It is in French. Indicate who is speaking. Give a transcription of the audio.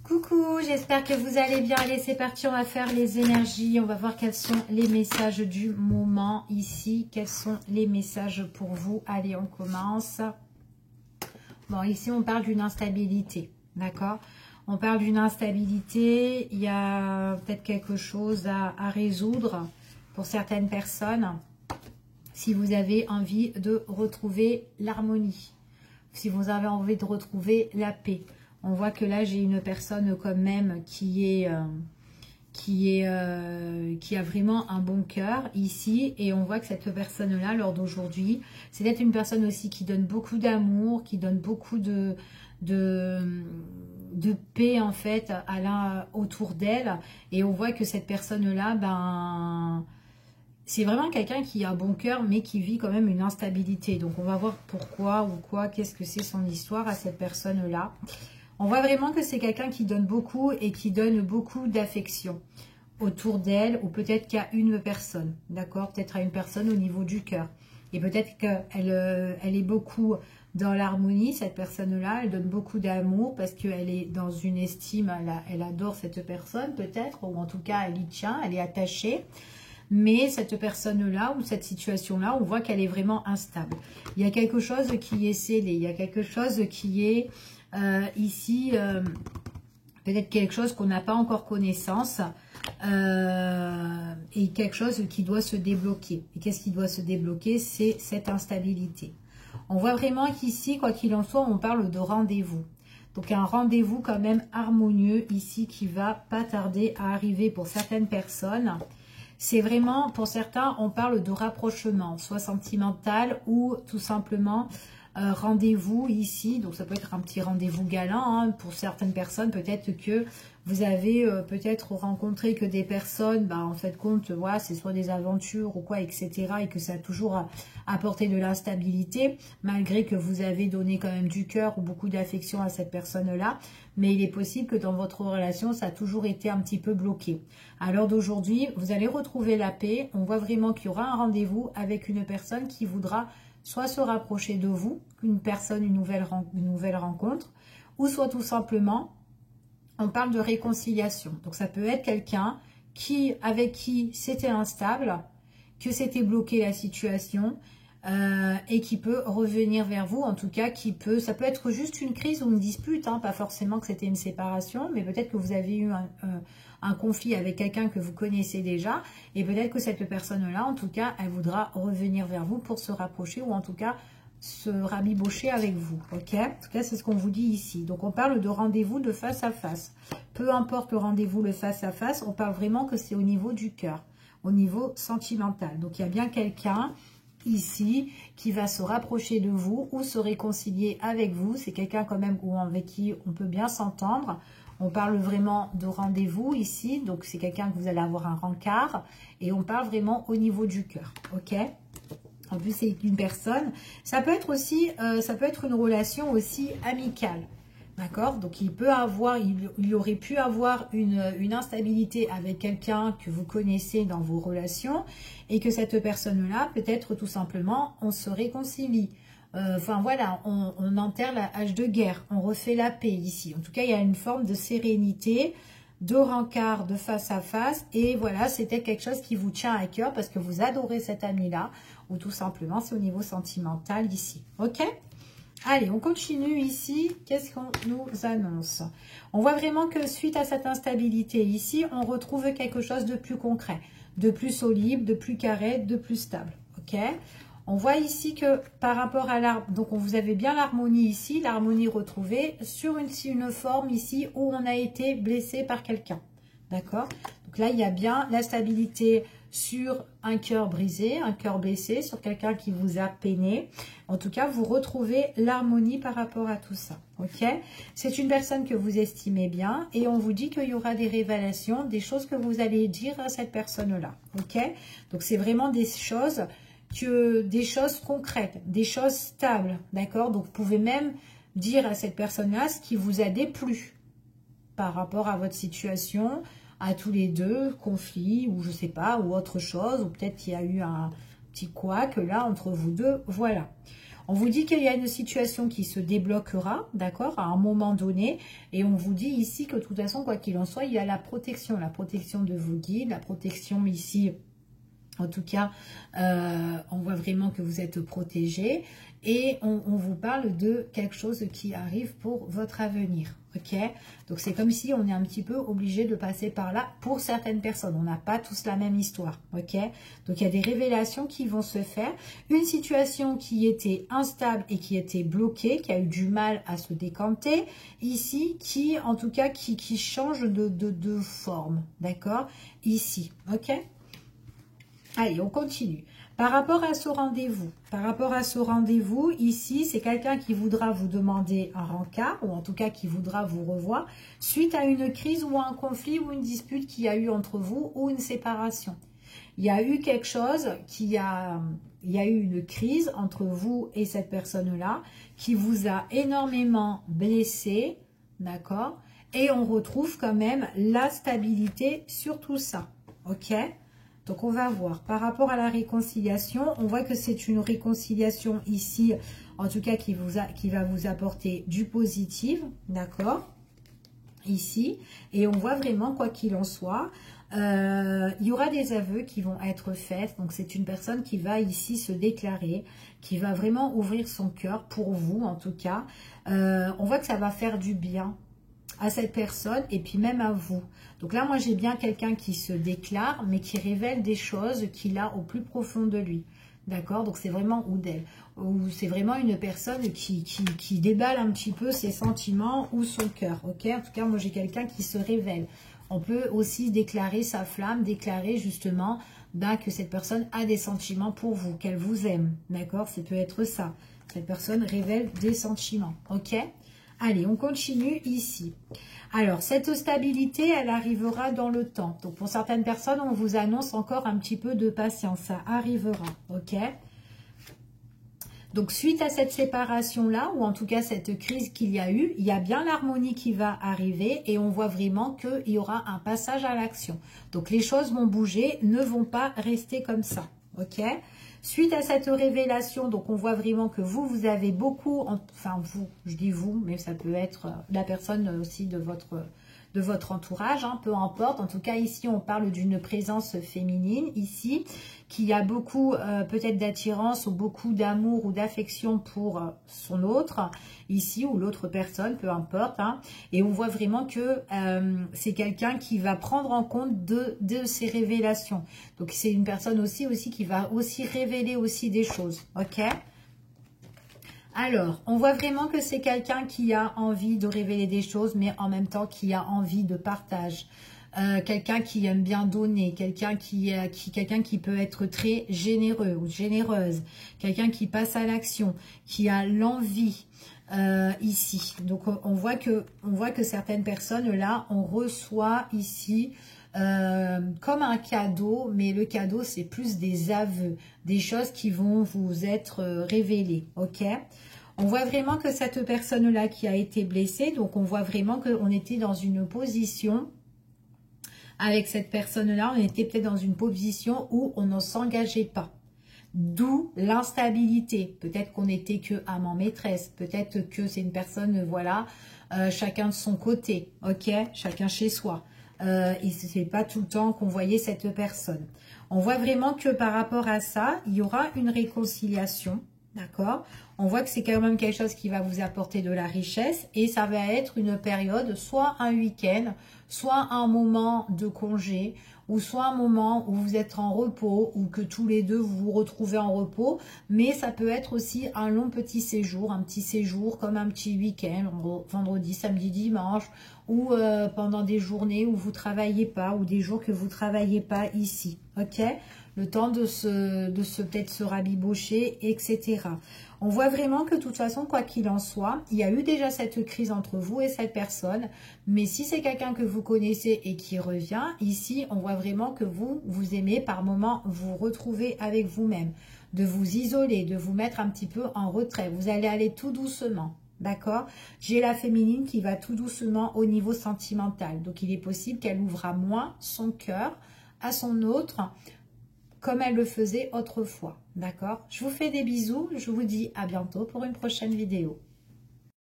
Speaker 1: Coucou, j'espère que vous allez bien. Allez, c'est parti, on va faire les énergies. On va voir quels sont les messages du moment ici. Quels sont les messages pour vous? Allez, on commence. Bon, ici, on parle d'une instabilité, d'accord? On parle d'une instabilité. Il y a peut-être quelque chose à résoudre pour certaines personnes. Si vous avez envie de retrouver l'harmonie, si vous avez envie de retrouver la paix. On voit que là, j'ai une personne quand même qui a vraiment un bon cœur ici. Et on voit que cette personne-là, lors d'aujourd'hui, c'est peut-être une personne aussi qui donne beaucoup d'amour, qui donne beaucoup de paix en fait autour d'elle. Et on voit que cette personne-là, ben, c'est vraiment quelqu'un qui a un bon cœur, mais qui vit quand même une instabilité. Donc, on va voir pourquoi ou quoi, qu'est-ce que c'est son histoire à cette personne-là. On voit vraiment que c'est quelqu'un qui donne beaucoup et qui donne beaucoup d'affection autour d'elle, ou peut-être qu'à une personne, d'accord? Peut-être à une personne au niveau du cœur. Et peut-être qu'elle est beaucoup dans l'harmonie, cette personne-là, elle donne beaucoup d'amour parce qu'elle est dans une estime, elle adore cette personne peut-être, ou en tout cas elle y tient, elle est attachée. Mais cette personne-là ou cette situation-là, on voit qu'elle est vraiment instable. Il y a quelque chose qui est scellé, il y a quelque chose qui est ici, peut-être quelque chose qu'on n'a pas encore connaissance, et quelque chose qui doit se débloquer. Et qu'est-ce qui doit se débloquer? C'est cette instabilité. On voit vraiment qu'ici, quoi qu'il en soit, on parle de rendez-vous. Donc un rendez-vous quand même harmonieux ici qui va pas tarder à arriver pour certaines personnes. C'est vraiment, pour certains, on parle de rapprochement, soit sentimental ou tout simplement rendez-vous ici. Donc ça peut être un petit rendez-vous galant, hein. Pour certaines personnes, peut-être que vous avez peut-être rencontré que des personnes, bah, en fait compte, voilà, c'est soit des aventures ou quoi, etc. Et que ça a toujours apporté de l'instabilité, malgré que vous avez donné quand même du cœur ou beaucoup d'affection à cette personne-là. Mais il est possible que dans votre relation, ça a toujours été un petit peu bloqué. À l'heure d'aujourd'hui, vous allez retrouver la paix. On voit vraiment qu'il y aura un rendez-vous avec une personne qui voudra soit se rapprocher de vous, une nouvelle rencontre, ou soit tout simplement, on parle de réconciliation. Donc ça peut être quelqu'un avec qui c'était instable, que c'était bloqué la situation, et qui peut revenir vers vous, en tout cas ça peut être juste une crise ou une dispute, hein, pas forcément que c'était une séparation, mais peut-être que vous avez eu un conflit avec quelqu'un que vous connaissez déjà, et peut-être que cette personne-là, en tout cas, elle voudra revenir vers vous pour se rapprocher, ou en tout cas se rabibocher avec vous, ok? En tout cas, c'est ce qu'on vous dit ici. Donc, on parle de rendez-vous de face à face. Peu importe le rendez-vous, le face à face, on parle vraiment que c'est au niveau du cœur, au niveau sentimental. Donc, il y a bien quelqu'un ici qui va se rapprocher de vous ou se réconcilier avec vous. C'est quelqu'un quand même avec qui on peut bien s'entendre. On parle vraiment de rendez-vous ici, donc c'est quelqu'un que vous allez avoir un rencard, et on parle vraiment au niveau du cœur, ok? En plus, c'est une personne. Ça peut être aussi, ça peut être une relation aussi amicale, d'accord? Donc, il aurait pu avoir une instabilité avec quelqu'un que vous connaissez dans vos relations, et que cette personne-là, peut-être tout simplement, on se réconcilie. Enfin voilà, on enterre la hache de guerre, on refait la paix ici. En tout cas, il y a une forme de sérénité, de rencard, de face à face. Et voilà, c'était quelque chose qui vous tient à cœur parce que vous adorez cet ami-là, ou tout simplement, c'est au niveau sentimental ici. Ok? Allez, on continue ici. Qu'est-ce qu'on nous annonce? On voit vraiment que suite à cette instabilité ici, on retrouve quelque chose de plus concret, de plus solide, de plus carré, de plus stable. Ok? On voit ici que par rapport à l'arbre, donc vous avez bien l'harmonie ici, l'harmonie retrouvée sur une forme ici où on a été blessé par quelqu'un. D'accord? Donc là, il y a bien la stabilité sur un cœur brisé, un cœur blessé, sur quelqu'un qui vous a peiné. En tout cas, vous retrouvez l'harmonie par rapport à tout ça. Ok? C'est une personne que vous estimez bien et on vous dit qu'il y aura des révélations, des choses que vous allez dire à cette personne-là. Ok? Donc, c'est vraiment des choses concrètes, des choses stables, d'accord? Donc, vous pouvez même dire à cette personne-là ce qui vous a déplu par rapport à votre situation, à tous les deux, conflit, ou je sais pas, ou autre chose, ou peut-être qu'il y a eu un petit couac là entre vous deux, voilà. On vous dit qu'il y a une situation qui se débloquera, d'accord, à un moment donné. Et on vous dit ici que de toute façon, quoi qu'il en soit, il y a la protection de vos guides, la protection ici. En tout cas, on voit vraiment que vous êtes protégé et on vous parle de quelque chose qui arrive pour votre avenir. Ok, donc c'est comme si on est un petit peu obligé de passer par là pour certaines personnes. On n'a pas tous la même histoire. Ok, donc il y a des révélations qui vont se faire. Une situation qui était instable et qui était bloquée, qui a eu du mal à se décanter, ici, qui en tout cas qui change de forme. D'accord, ici. Ok. Allez, on continue. Par rapport à ce rendez-vous, ici, c'est quelqu'un qui voudra vous demander un rencard, ou en tout cas qui voudra vous revoir, suite à une crise ou un conflit ou une dispute qu'il y a eu entre vous, ou une séparation. Il y a eu quelque chose, il y a eu une crise entre vous et cette personne-là, qui vous a énormément blessé, d'accord? Et on retrouve quand même la stabilité sur tout ça, ok? Donc, on va voir. Par rapport à la réconciliation, on voit que c'est une réconciliation ici, en tout cas, qui va vous apporter du positif, d'accord? Ici. Et on voit vraiment, quoi qu'il en soit, il y aura des aveux qui vont être faits. Donc, c'est une personne qui va ici se déclarer, qui va vraiment ouvrir son cœur, pour vous, en tout cas. On voit que ça va faire du bien à cette personne et puis même à vous. Donc là, moi, j'ai bien quelqu'un qui se déclare, mais qui révèle des choses qu'il a au plus profond de lui. D'accord? Donc, c'est vraiment ou d'elle. Ou c'est vraiment une personne qui déballe un petit peu ses sentiments ou son cœur. Ok? En tout cas, moi, j'ai quelqu'un qui se révèle. On peut aussi déclarer sa flamme, déclarer justement que cette personne a des sentiments pour vous, qu'elle vous aime. D'accord? Ça peut être ça. Cette personne révèle des sentiments. Ok? Allez, on continue ici. Alors, cette stabilité, elle arrivera dans le temps. Donc, pour certaines personnes, on vous annonce encore un petit peu de patience. Ça arrivera, ok? Donc, suite à cette séparation-là, ou en tout cas cette crise qu'il y a eu, il y a bien l'harmonie qui va arriver et on voit vraiment qu'il y aura un passage à l'action. Donc, les choses vont bouger, ne vont pas rester comme ça, ok? Suite à cette révélation, donc on voit vraiment que vous avez beaucoup, enfin vous, je dis vous, mais ça peut être la personne aussi de votre entourage, hein, peu importe. En tout cas, ici, on parle d'une présence féminine, ici, qui a beaucoup peut-être d'attirance ou beaucoup d'amour ou d'affection pour son autre, ici, ou l'autre personne, peu importe. Hein. Et on voit vraiment que c'est quelqu'un qui va prendre en compte de ces révélations. Donc, c'est une personne aussi qui va aussi révéler aussi des choses, ok ? Alors, on voit vraiment que c'est quelqu'un qui a envie de révéler des choses, mais en même temps qui a envie de partage. Quelqu'un qui aime bien donner, quelqu'un qui peut être très généreux ou généreuse, quelqu'un qui passe à l'action, qui a l'envie ici. Donc, on voit que certaines personnes, là, on reçoit ici comme un cadeau, mais le cadeau, c'est plus des aveux, des choses qui vont vous être révélées, ok ? On voit vraiment que cette personne-là qui a été blessée, donc on voit vraiment qu'on était dans une position, avec cette personne-là, on était peut-être dans une position où on ne s'engageait pas. D'où l'instabilité. Peut-être qu'on n'était que amant maîtresse, peut-être que c'est une personne, voilà, chacun de son côté, ok, chacun chez soi. Et ce n'est pas tout le temps qu'on voyait cette personne. On voit vraiment que par rapport à ça, il y aura une réconciliation, d'accord? On voit que c'est quand même quelque chose qui va vous apporter de la richesse et ça va être une période, soit un week-end, soit un moment de congé, ou soit un moment où vous êtes en repos, ou que tous les deux vous vous retrouvez en repos, mais ça peut être aussi un long petit séjour, un petit séjour comme un petit week-end, vendredi, samedi, dimanche, ou pendant des journées où vous travaillez pas, ou des jours que vous travaillez pas ici, ok? Le temps de peut-être se rabibocher, etc. On voit vraiment que de toute façon, quoi qu'il en soit, il y a eu déjà cette crise entre vous et cette personne. Mais si c'est quelqu'un que vous connaissez et qui revient, ici, on voit vraiment que vous aimez par moments vous retrouver avec vous-même, de vous isoler, de vous mettre un petit peu en retrait. Vous allez aller tout doucement, d'accord? J'ai la féminine qui va tout doucement au niveau sentimental. Donc, il est possible qu'elle ouvra moins son cœur à son autre comme elle le faisait autrefois. D'accord? Je vous fais des bisous. Je vous dis à bientôt pour une prochaine vidéo.